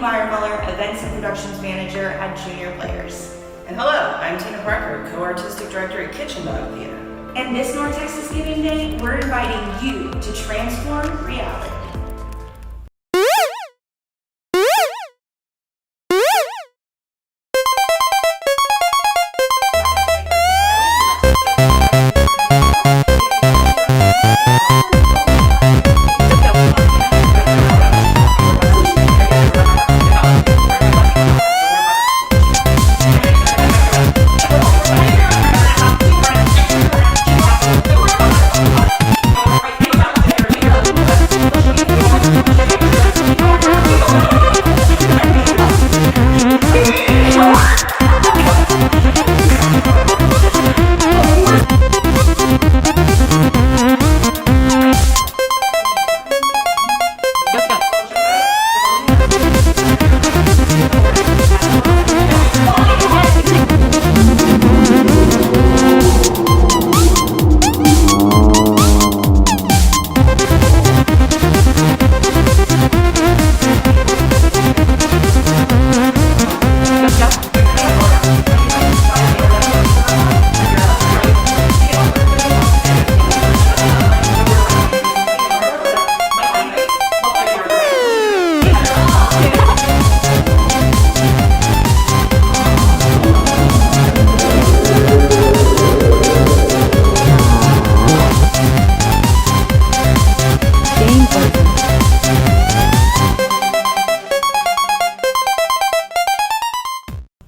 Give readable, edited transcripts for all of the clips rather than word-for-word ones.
Weiermuller, Events and Productions Manager at Junior Players. And hello, I'm Tina Parker, Co-Artistic Director at Kitchen Dog Theater. And this North Texas Giving Day, we're inviting you to transform reality.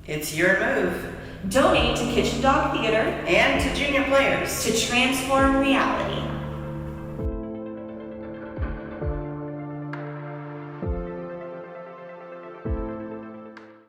It's your move. Donate to Kitchen Dog Theater And to Junior Players. to transform reality.